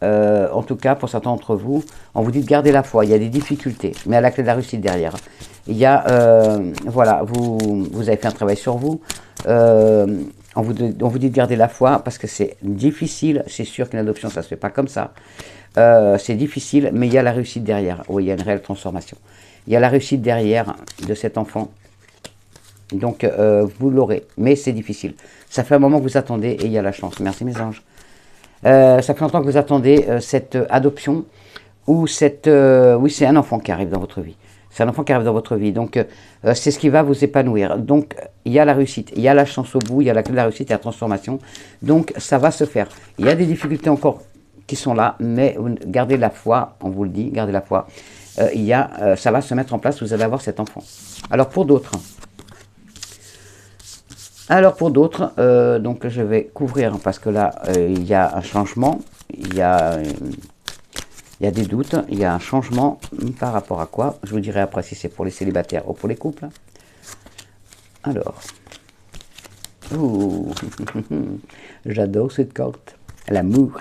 En tout cas, pour certains d'entre vous, on vous dit de garder la foi. Il y a des difficultés, mais à la clé de la réussite derrière. Il y a, voilà, vous avez fait un travail sur vous. On vous dit de garder la foi parce que c'est difficile. C'est sûr qu'une adoption, ça ne se fait pas comme ça. C'est difficile, mais il y a la réussite derrière. Oui, il y a une réelle transformation. Il y a la réussite derrière de cet enfant. Donc, vous l'aurez, mais c'est difficile. Ça fait un moment que vous attendez et il y a la chance. Merci mes anges. Ça fait longtemps que vous attendez cette adoption ou cette... oui, c'est un enfant qui arrive dans votre vie. C'est un enfant qui arrive dans votre vie. Donc, c'est ce qui va vous épanouir. Donc, il y a la réussite, il y a la chance au bout, il y a la clé de la réussite et la transformation. Donc, ça va se faire. Il y a des difficultés encore qui sont là, mais gardez la foi, on vous le dit, gardez la foi. Ça va se mettre en place, vous allez avoir cet enfant. Alors, pour d'autres... donc je vais couvrir parce que là, il y a un changement, il y a des doutes, il y a un changement par rapport à quoi? Je vous dirai après si c'est pour les célibataires ou pour les couples. Alors, j'adore cette carte, l'amour.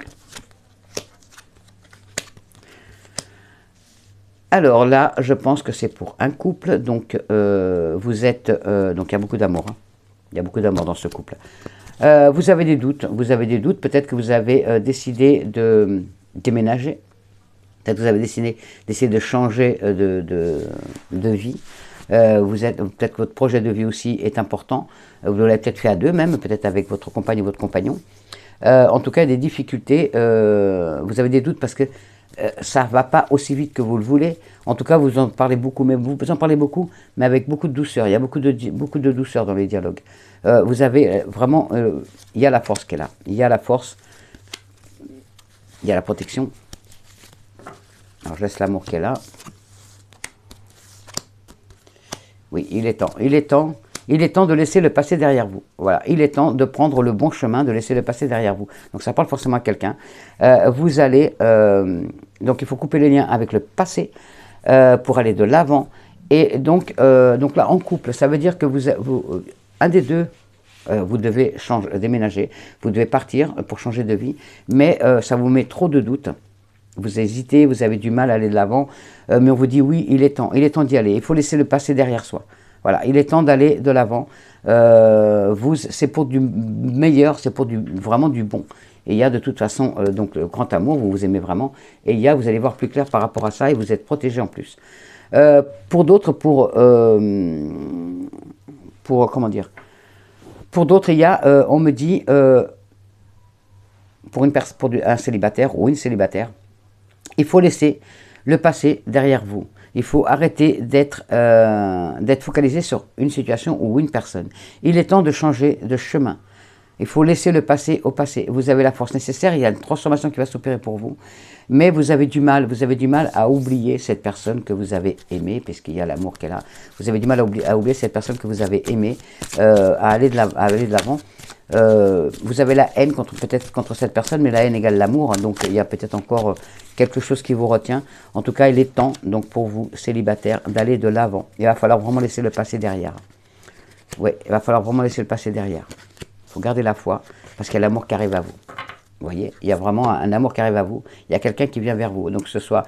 Alors là, je pense que c'est pour un couple, donc vous êtes, donc il y a beaucoup d'amour, hein. Il y a beaucoup d'amour dans ce couple. Vous avez des doutes, peut-être que vous avez décidé de déménager, peut-être que vous avez décidé d'essayer de changer de vie. Peut-être que votre projet de vie aussi est important, vous l'avez peut-être fait à deux même, peut-être avec votre compagne ou votre compagnon. En tout cas, il y a des difficultés, vous avez des doutes parce que ça ne va pas aussi vite que vous le voulez. En tout cas, vous en parlez beaucoup, mais vous en parlez beaucoup, mais avec beaucoup de douceur. Il y a beaucoup de douceur dans les dialogues. Vous avez vraiment, il y a la force qui est là. Il y a la force, il y a la protection. Alors, je laisse l'amour qui est là. Oui, il est temps. Il est temps de laisser le passé derrière vous. Voilà, il est temps de prendre le bon chemin, de laisser le passé derrière vous. Donc ça parle forcément à quelqu'un. Vous allez, donc il faut couper les liens avec le passé pour aller de l'avant. Et donc là, en couple, ça veut dire que un des deux, vous devez déménager, vous devez partir pour changer de vie, mais ça vous met trop de doutes. Vous hésitez, vous avez du mal à aller de l'avant, mais on vous dit oui, il est temps d'y aller. Il faut laisser le passé derrière soi. Voilà, il est temps d'aller de l'avant. C'est pour du meilleur, c'est pour vraiment du bon. Et il y a de toute façon, donc le grand amour, vous vous aimez vraiment. Et vous allez voir plus clair par rapport à ça et vous êtes protégé en plus. Pour d'autres, comment dire? Pour d'autres, il y a, on me dit, pour un célibataire ou une célibataire, il faut laisser le passé derrière vous. Il faut arrêter d'être focalisé sur une situation ou une personne. Il est temps de changer de chemin. Il faut laisser le passé au passé. Vous avez la force nécessaire, il y a une transformation qui va s'opérer pour vous. Mais vous avez du mal à oublier cette personne que vous avez aimée, puisqu'il y a l'amour qui est là. Vous avez du mal à oublier cette personne que vous avez aimée, à aller de l'avant. Vous avez la haine peut-être contre cette personne, mais la haine égale l'amour, hein, donc il y a peut-être encore quelque chose qui vous retient. En tout cas, il est temps, donc pour vous, célibataires, d'aller de l'avant. Il va falloir vraiment laisser le passé derrière. Oui, il va falloir vraiment laisser le passé derrière. Il faut garder la foi, parce qu'il y a l'amour qui arrive à vous. Vous voyez, il y a vraiment un amour qui arrive à vous. Il y a quelqu'un qui vient vers vous. Donc, que ce soit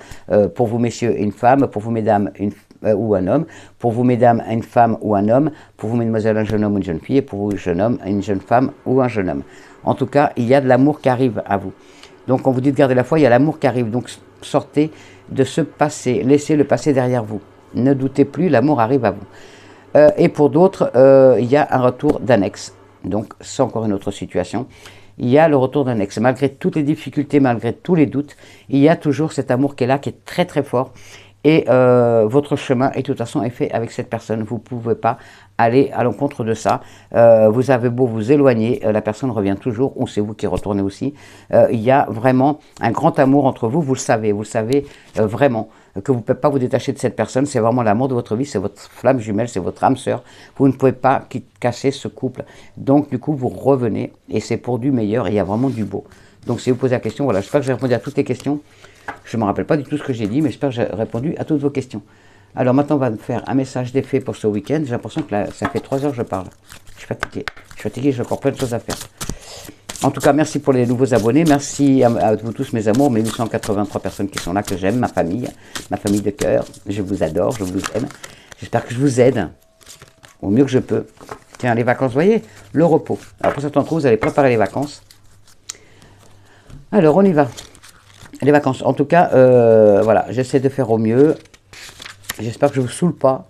pour vous, messieurs, une femme, pour vous, mesdames, ou un homme, pour vous, mesdames, une femme ou un homme, pour vous, mesdemoiselles, un jeune homme ou une jeune fille, et pour vous, jeune homme, une jeune femme ou un jeune homme. En tout cas, il y a de l'amour qui arrive à vous. Donc, on vous dit de garder la foi, il y a l'amour qui arrive. Donc, sortez de ce passé, laissez le passé derrière vous. Ne doutez plus, l'amour arrive à vous. Et pour d'autres, il y a un retour d'un ex. Donc, c'est encore une autre situation. Il y a le retour d'un ex. Malgré toutes les difficultés, malgré tous les doutes, il y a toujours cet amour qui est là, qui est très très fort. Et votre chemin, et de toute façon, est fait avec cette personne. Vous ne pouvez pas aller à l'encontre de ça. Vous avez beau vous éloigner, la personne revient toujours, ou c'est vous qui retournez aussi. Il y a vraiment un grand amour entre vous, vous le savez vraiment que vous ne pouvez pas vous détacher de cette personne. C'est vraiment l'amour de votre vie, c'est votre flamme jumelle, c'est votre âme sœur. Vous ne pouvez pas casser ce couple. Donc, du coup, vous revenez, et c'est pour du meilleur, et il y a vraiment du beau. Donc, si vous posez la question, voilà, j'espère que j'ai répondu à toutes les questions. Je ne me rappelle pas du tout ce que j'ai dit, mais j'espère que j'ai répondu à toutes vos questions. Alors maintenant, on va faire un message d'effet pour ce week-end. J'ai l'impression que là, ça fait 3 heures que je parle. Je suis fatigué, j'ai encore plein de choses à faire. En tout cas, merci pour les nouveaux abonnés. Merci à vous tous, mes amours, mes 883 personnes qui sont là, que j'aime, ma famille de cœur. Je vous adore, je vous aime. J'espère que je vous aide au mieux que je peux. Tiens, les vacances, vous voyez, le repos. Alors pour certains d'entre vous, vous allez préparer les vacances. Alors, on y va. Les vacances. En tout cas, voilà, j'essaie de faire au mieux. J'espère que je ne vous saoule pas.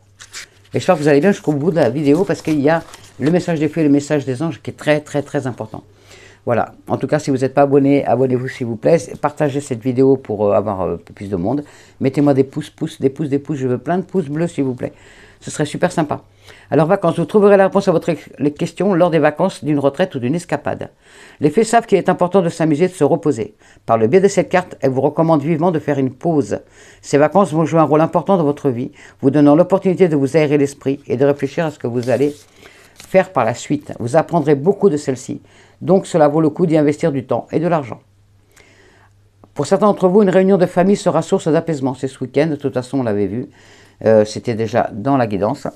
Et j'espère que vous allez bien jusqu'au bout de la vidéo, parce qu'il y a le message des fées et le message des anges qui est très, très, très important. Voilà. En tout cas, si vous n'êtes pas abonné, abonnez-vous s'il vous plaît. Partagez cette vidéo pour avoir un peu plus de monde. Mettez-moi des pouces, des pouces. Je veux plein de pouces bleus, s'il vous plaît. Ce serait super sympa. Alors, vacances, vous trouverez la réponse à votre questions lors des vacances, d'une retraite ou d'une escapade. Les fées savent qu'il est important de s'amuser, de se reposer. Par le biais de cette carte, elle vous recommande vivement de faire une pause. Ces vacances vont jouer un rôle important dans votre vie, vous donnant l'opportunité de vous aérer l'esprit et de réfléchir à ce que vous allez faire par la suite. Vous apprendrez beaucoup de celles-ci. Donc, cela vaut le coup d'y investir du temps et de l'argent. Pour certains d'entre vous, une réunion de famille sera source d'apaisement. C'est ce week-end, de toute façon, on l'avait vu. C'était déjà dans la guidance.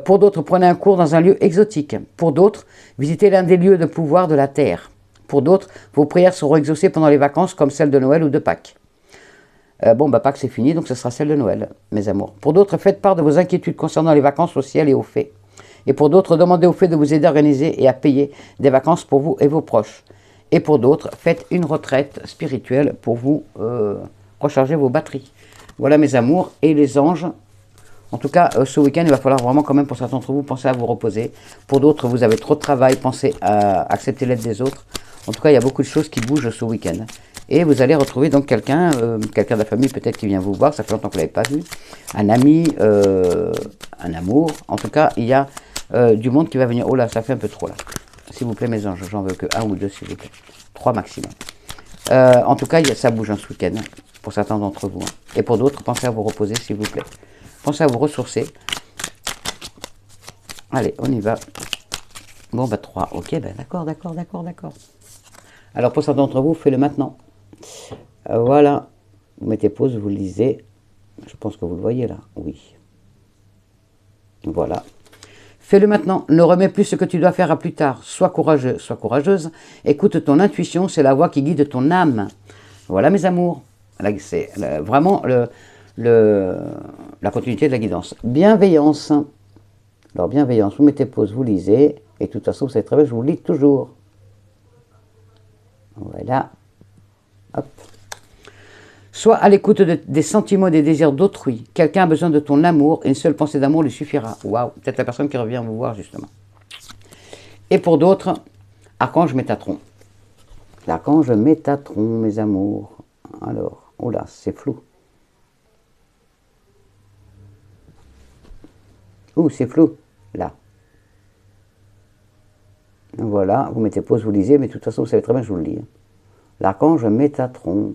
Pour d'autres, prenez un cours dans un lieu exotique. Pour d'autres, visitez l'un des lieux de pouvoir de la Terre. Pour d'autres, vos prières seront exaucées pendant les vacances, comme celles de Noël ou de Pâques. Pâques c'est fini, donc ce sera celle de Noël, mes amours. Pour d'autres, faites part de vos inquiétudes concernant les vacances au ciel et aux fées. Et pour d'autres, demandez aux fées de vous aider à organiser et à payer des vacances pour vous et vos proches. Et pour d'autres, faites une retraite spirituelle pour vous recharger vos batteries. Voilà mes amours et les anges. En tout cas, ce week-end, il va falloir vraiment quand même, pour certains d'entre vous, penser à vous reposer. Pour d'autres, vous avez trop de travail, pensez à accepter l'aide des autres. En tout cas, il y a beaucoup de choses qui bougent ce week-end. Et vous allez retrouver donc quelqu'un de la famille peut-être qui vient vous voir, ça fait longtemps que vous ne l'avez pas vu. Un ami, un amour. En tout cas, il y a du monde qui va venir. Oh là, ça fait un peu trop là. S'il vous plaît, mes anges, j'en veux que un ou deux, s'il vous plaît. 3 maximum. En tout cas, ça bouge ce week-end, pour certains d'entre vous. Et pour d'autres, pensez à vous reposer, s'il vous plaît. Pensez à vous ressourcer. Allez, on y va. Bon, 3. Ok, d'accord. Alors, pour certains d'entre vous, faites-le maintenant. Voilà. Vous mettez pause, vous le lisez. Je pense que vous le voyez là. Oui. Voilà. Fais-le maintenant. Ne remets plus ce que tu dois faire à plus tard. Sois courageux, sois courageuse. Écoute ton intuition, c'est la voix qui guide ton âme. Voilà, mes amours. C'est vraiment la continuité de la guidance. Bienveillance. Alors, bienveillance, vous mettez pause, vous lisez. Et de toute façon, vous savez très bien, je vous lis toujours. Voilà. Hop. Sois à l'écoute des sentiments et des désirs d'autrui. Quelqu'un a besoin de ton amour. Une seule pensée d'amour lui suffira. Waouh, peut-être la personne qui revient vous voir, justement. Et pour d'autres, Archange Métatron. L'archange Métatron, mes amours. Alors, oh là, c'est flou. Ouh, c'est flou, là. Voilà, vous mettez pause, vous lisez, mais de toute façon, vous savez très bien, je vous le lis. L'archange Métatron.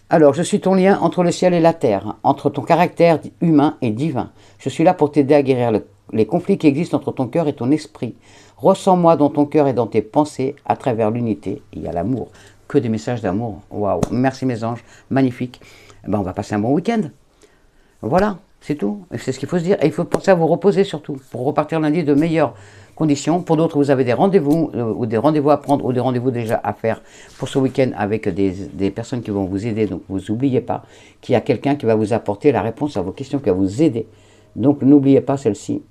Alors, je suis ton lien entre le ciel et la terre, entre ton caractère humain et divin. Je suis là pour t'aider à guérir les conflits qui existent entre ton cœur et ton esprit. Ressens-moi dans ton cœur et dans tes pensées, à travers l'unité. Il y a l'amour. Que des messages d'amour. Waouh, merci mes anges, magnifique. On va passer un bon week-end. Voilà, c'est tout. C'est ce qu'il faut se dire. Et il faut penser à vous reposer surtout, pour repartir lundi de meilleures conditions. Pour d'autres, vous avez des rendez-vous ou des rendez-vous à prendre ou des rendez-vous déjà à faire pour ce week-end avec des personnes qui vont vous aider. Donc, vous n'oubliez pas qu'il y a quelqu'un qui va vous apporter la réponse à vos questions, qui va vous aider. Donc, n'oubliez pas celle-ci.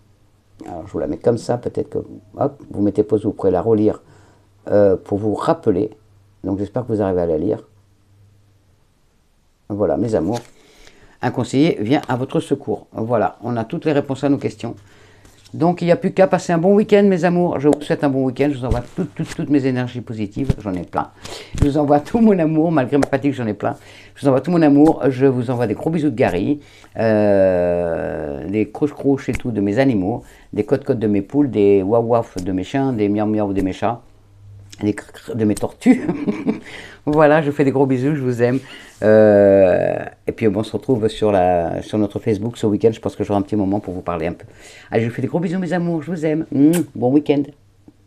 Alors, je vous la mets comme ça. Peut-être que, hop, vous mettez pause, vous pourrez la relire pour vous rappeler. Donc, j'espère que vous arrivez à la lire. Voilà, mes amours. Un conseiller vient à votre secours. Voilà, on a toutes les réponses à nos questions. Donc, il n'y a plus qu'à passer un bon week-end, mes amours. Je vous souhaite un bon week-end. Je vous envoie toutes mes énergies positives. J'en ai plein. Je vous envoie tout mon amour. Malgré ma fatigue, j'en ai plein. Je vous envoie tout mon amour. Je vous envoie des gros bisous de Gary. Des croche-croche et tout de mes animaux. Des codes de mes poules. Des waf-waf de mes chiens. Des miaou-miaou de mes chats. De mes tortues. Voilà, je vous fais des gros bisous, je vous aime. Et puis on se retrouve sur notre Facebook ce week-end. Je pense que j'aurai un petit moment pour vous parler un peu. Allez, je vous fais des gros bisous mes amours, je vous aime. Bon week-end.